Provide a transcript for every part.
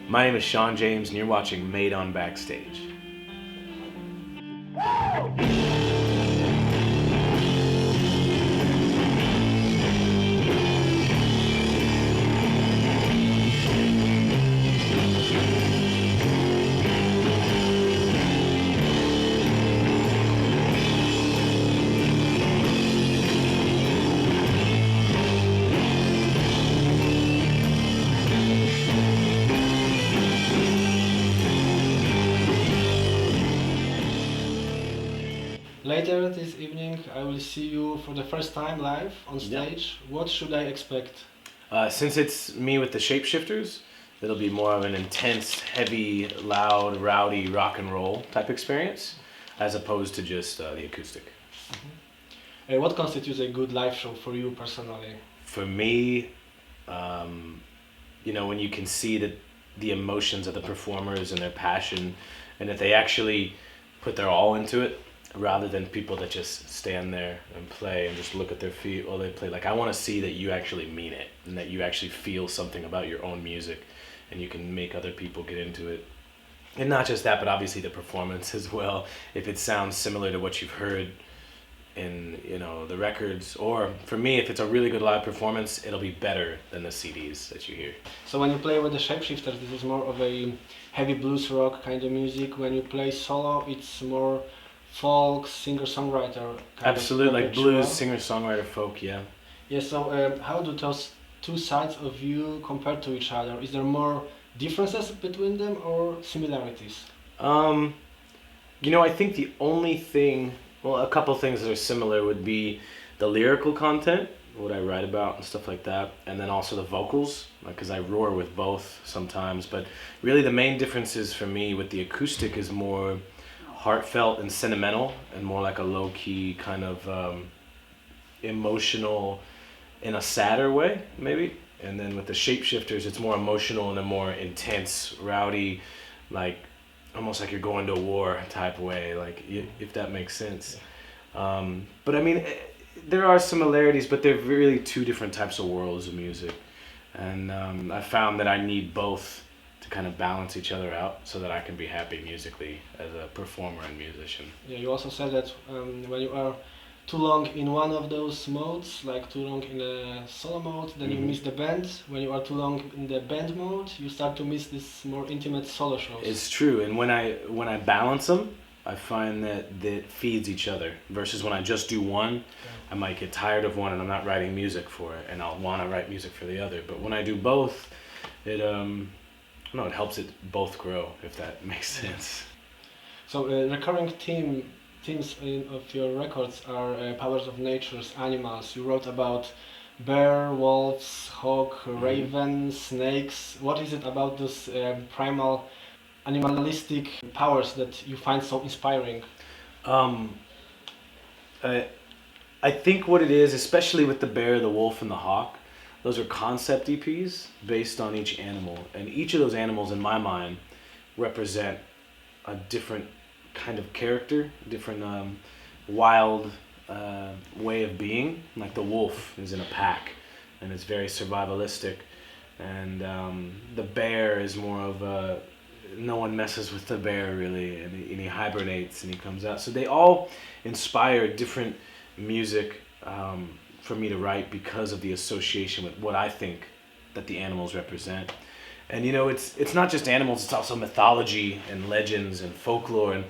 My name is Shawn James, and you're watching Made on Backstage. Later this evening, I will see you for the first time live on stage. What should I expect? Since it's me with the Shapeshifters, it'll be more of an intense, heavy, loud, rowdy rock and roll type experience, as opposed to just the acoustic. What constitutes a good live show for you personally? For me, when you can see that the emotions of the performers and their passion, and that they actually put their all into it, rather than people that just stand there and play and just look at their feet while they play. Like, I want to see that you actually mean it and that you actually feel something about your own music and you can make other people get into it. And not just that, but obviously the performance as well. If it sounds similar to what you've heard in the records, or for me, if it's a really good live performance, it'll be better than the CDs that you hear. So when you play with the Shapeshifters, this is more of a heavy blues rock kind of music. When you play solo, it's more folk, singer-songwriter kind Absolutely, of like blues, repertoire. singer-songwriter, folk, yeah. Yeah, so how do those two sides of you compare to each other? Is there more differences between them or similarities? I think the only thing, well, a couple things that are similar would be the lyrical content, what I write about and stuff like that, and then also the vocals, because I roar with both sometimes. But really, the main differences for me with the acoustic is more heartfelt and sentimental, and more like a low-key kind of emotional in a sadder way, maybe. And then with the Shapeshifters, it's more emotional and a more intense, rowdy, like almost like you're going to war type way, like if that makes sense. But I mean, there are similarities, but they're really two different types of worlds of music. And I found that I need both to kind of balance each other out so that I can be happy musically as a performer and musician. Yeah, you also said that when you are too long in one of those modes, like too long in the solo mode, then you miss the band. When you are too long in the band mode, you start to miss this more intimate solo shows. It's true, and when I balance them, I find that feeds each other. Versus when I just do one, I might get tired of one and I'm not writing music for it, and I'll want to write music for the other. But when I do both, it helps it both grow, if that makes sense. So recurring themes of your records are powers of nature's animals. You wrote about bear, wolves, hawk, raven, snakes. What is it about those primal animalistic powers that you find so inspiring? Um, I, I think what it is, especially with the bear, the wolf, and the hawk, those are concept EPs based on each animal. And each of those animals, in my mind, represent a different kind of character, different wild way of being. Like the wolf is in a pack and it's very survivalistic. And the bear is more of a, no one messes with the bear really, and he hibernates and he comes out. So they all inspire different music for me to write because of the association with what I think that the animals represent. And it's not just animals, it's also mythology and legends and folklore, and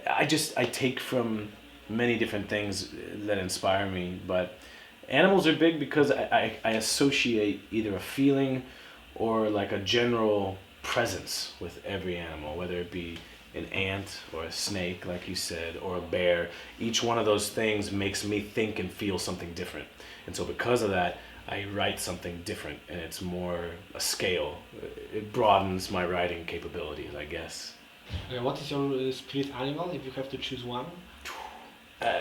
I take from many different things that inspire me. But animals are big because I associate either a feeling or like a general presence with every animal, whether it be an ant or a snake, like you said, or a bear. Each one of those things makes me think and feel something different. And so because of that, I write something different, and it's more a scale. It broadens my writing capabilities, I guess. What is your spirit animal if you have to choose one?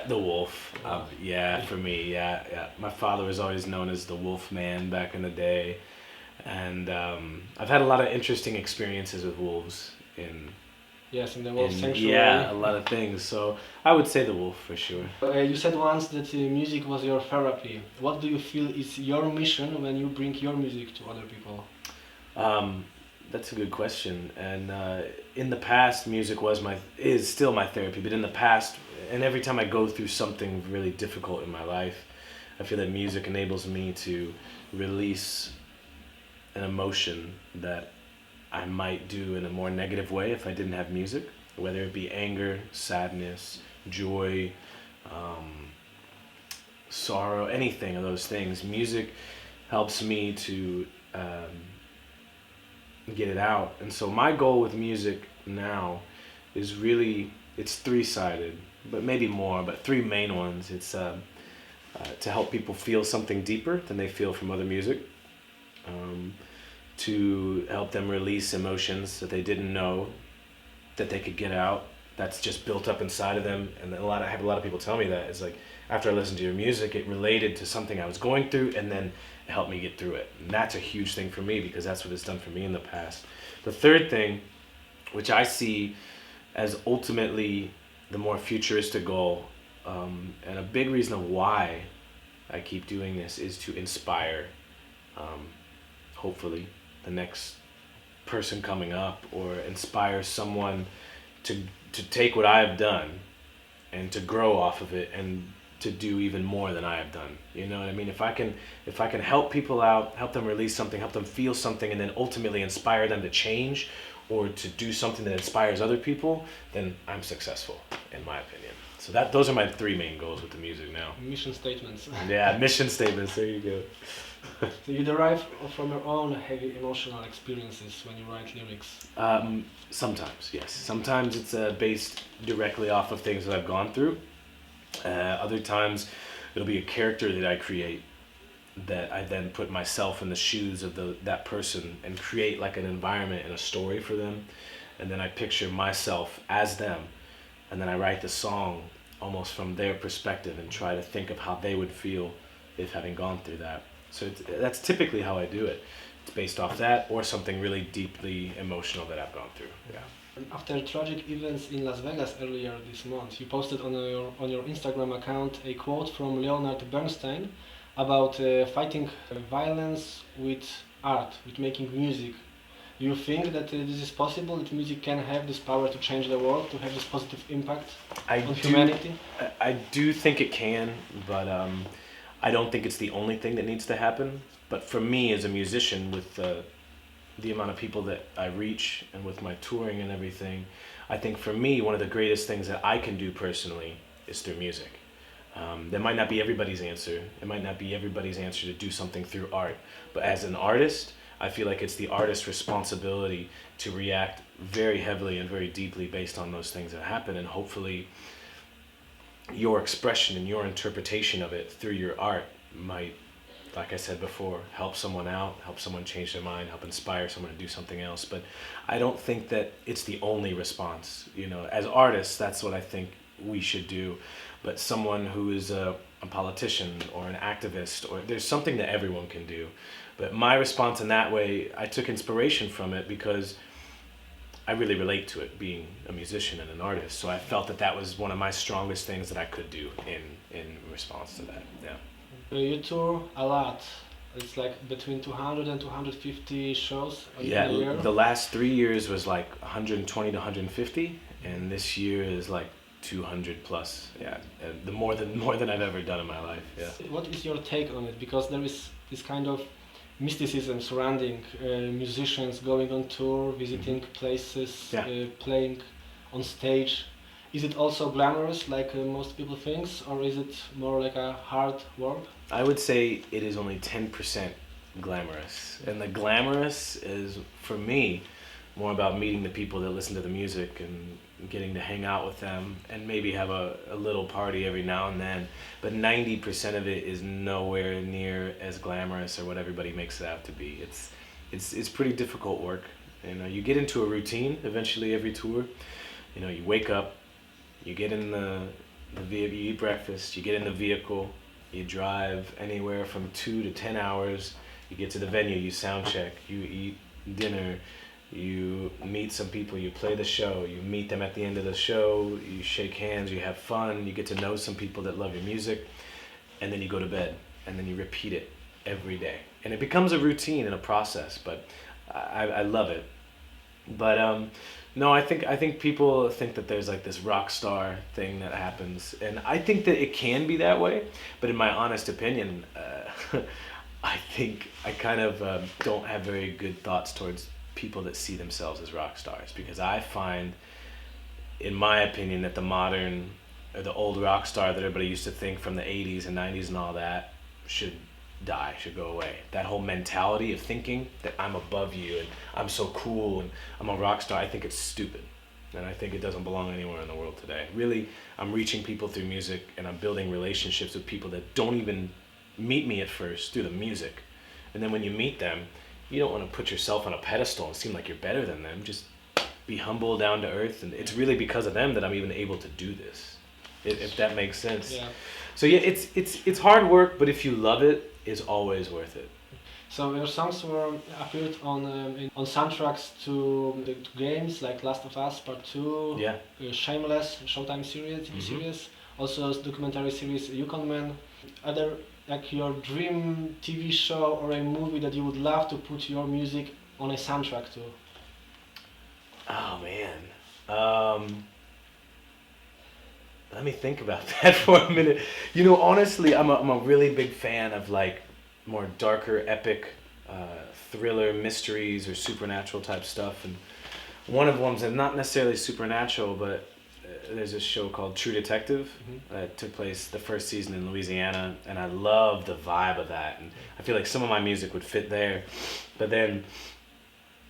The wolf. Yeah, for me, yeah. My father was always known as the wolf man back in the day. And I've had a lot of interesting experiences with wolves Yes, in the wolf sanctuary. yeah, a lot of things. So I would say the wolf for sure. You said once that music was your therapy. What do you feel is your mission when you bring your music to other people? That's a good question. And in the past, music is still my therapy. But in the past, and every time I go through something really difficult in my life, I feel that music enables me to release an emotion that I might do in a more negative way if I didn't have music, whether it be anger, sadness, joy, um, sorrow, anything of those things. Music helps me to get it out. And so my goal with music now is really, it's three-sided, but maybe more, but three main ones. It's to help people feel something deeper than they feel from other music, to help them release emotions that they didn't know that they could get out, that's just built up inside of them. And I have a lot of people tell me that it's like, after I listened to your music, it related to something I was going through, and then it helped me get through it. And that's a huge thing for me, because that's what it's done for me in the past. The third thing, which I see as ultimately the more futuristic goal, and a big reason of why I keep doing this, is to inspire, hopefully, the next person coming up, or inspire someone to take what I have done and to grow off of it and to do even more than I have done. You know what I mean? If I can help people out, help them release something, help them feel something, and then ultimately inspire them to change or to do something that inspires other people, then I'm successful, in my opinion. So those are my three main goals with the music now. Mission statements. Yeah, mission statements. There you go. So you derive from your own heavy emotional experiences when you write lyrics? Sometimes, yes. Sometimes it's based directly off of things that I've gone through. Other times it'll be a character that I create, that I then put myself in the shoes of that person and create like an environment and a story for them. And then I picture myself as them. And then I write the song almost from their perspective and try to think of how they would feel if having gone through that. So that's typically how I do it. It's based off that or something really deeply emotional that I've gone through. Yeah. After tragic events in Las Vegas earlier this month, you posted on your Instagram account a quote from Leonard Bernstein about fighting violence with art, with making music. Do you think that this is possible, that music can have this power to change the world, to have this positive impact on humanity? I do think it can, but I don't think it's the only thing that needs to happen. But for me as a musician, with the amount of people that I reach and with my touring and everything, I think for me one of the greatest things that I can do personally is through music. That might not be everybody's answer. It might not be everybody's answer to do something through art. But as an artist, I feel like it's the artist's responsibility to react very heavily and very deeply based on those things that happen, and hopefully your expression and your interpretation of it through your art might, like I said before, help someone out, help someone change their mind, help inspire someone to do something else. But I don't think that it's the only response. You know, as artists, that's what I think we should do. But someone who is a politician or an activist, or there's something that everyone can do. But my response in that way, I took inspiration from it because I really relate to it, being a musician and an artist. So I felt that was one of my strongest things that I could do in response to that. Yeah. You tour a lot. It's like between 200 and 250 shows a year. The last 3 years was like 120 to 150, and this year is like 200 plus. Yeah, the more than I've ever done in my life. Yeah. What is your take on it? Because there is this kind of mysticism surrounding musicians going on tour, visiting places, playing on stage. Is it also glamorous like most people think, or is it more like a hard work? I would say it is only 10% glamorous. And the glamorous is, for me, more about meeting the people that listen to the music and getting to hang out with them and maybe have a little party every now and then. But 90% of it is nowhere near as glamorous or what everybody makes it out to be. It's pretty difficult work. You know, you get into a routine eventually every tour. You know, you wake up, you get in the vehicle, you eat breakfast, you get in the vehicle, you drive anywhere from 2 to 10 hours, you get to the venue, you sound check, you eat dinner, you meet some people, you play the show, you meet them at the end of the show, you shake hands, you have fun, you get to know some people that love your music, and then you go to bed, and then you repeat it every day. And it becomes a routine and a process, but I love it. But no, I think people think that there's like this rock star thing that happens, and I think that it can be that way. But in my honest opinion, I think I kind of don't have very good thoughts towards people that see themselves as rock stars, because I find, in my opinion, that the modern or the old rock star that everybody used to think from the 80s and 90s and all that should die, should go away. That whole mentality of thinking that I'm above you and I'm so cool and I'm a rock star, I think it's stupid. And I think it doesn't belong anywhere in the world today. Really, I'm reaching people through music, and I'm building relationships with people that don't even meet me at first through the music. And then when you meet them, you don't want to put yourself on a pedestal and seem like you're better than them. Just be humble, down to earth, and it's really because of them that I'm even able to do this. If that makes sense. Yeah. So yeah, it's hard work, but if you love it, it's always worth it. So your songs were appeared on soundtracks to the games like Last of Us Part 2, Yeah. Shameless, Showtime series, TV series, also documentary series Yukon Man. Are there like your dream TV show or a movie that you would love to put your music on a soundtrack to? Oh man. Let me think about that for a minute. You know, honestly, I'm a really big fan of like more darker, epic, thriller, mysteries, or supernatural type stuff. And one of them, and not necessarily supernatural, but there's a show called True Detective that took place the first season in Louisiana, and I love the vibe of that. And I feel like some of my music would fit there. But then,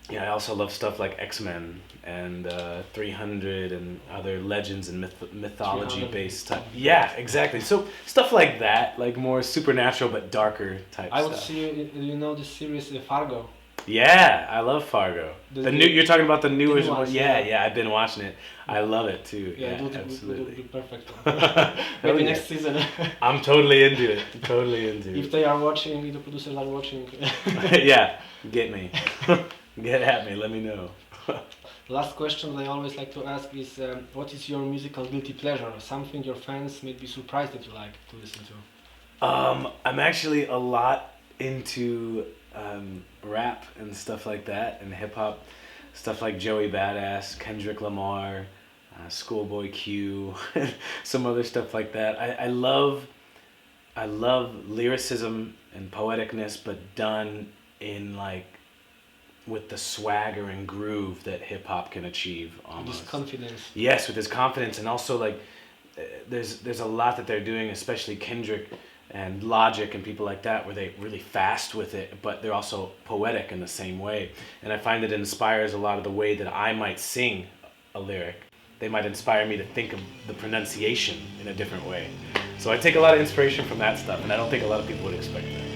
yeah, I also love stuff like X-Men and 300 and other legends and mythology based type. Yeah, exactly. So stuff like that, like more supernatural but darker type I stuff. would see, you know, the series Fargo. Yeah, I love Fargo. The new, you're talking about the newest new one. ones, Yeah, yeah. yeah, I've been watching it. I love it too. Yeah, Yeah, it would absolutely. be perfect. Hell Maybe yeah. next season. I'm totally into it. Totally into If it. they are watching, if the producers are watching. Yeah, get me. Get at me. Let me know. Last question that I always like to ask is, what is your musical guilty pleasure? Something your fans may be surprised that you like to listen to. I'm actually a lot into rap and stuff like that, and hip hop, stuff like Joey Badass, Kendrick Lamar, Schoolboy Q, some other stuff like that. I love lyricism and poeticness, but done in like with the swagger and groove that hip hop can achieve almost. This confidence. Yes, with his confidence, and also like there's a lot that they're doing, especially Kendrick and Logic and people like that, where they really fast with it, but they're also poetic in the same way. And I find that it inspires a lot of the way that I might sing a lyric. They might inspire me to think of the pronunciation in a different way. So I take a lot of inspiration from that stuff, and I don't think a lot of people would expect that.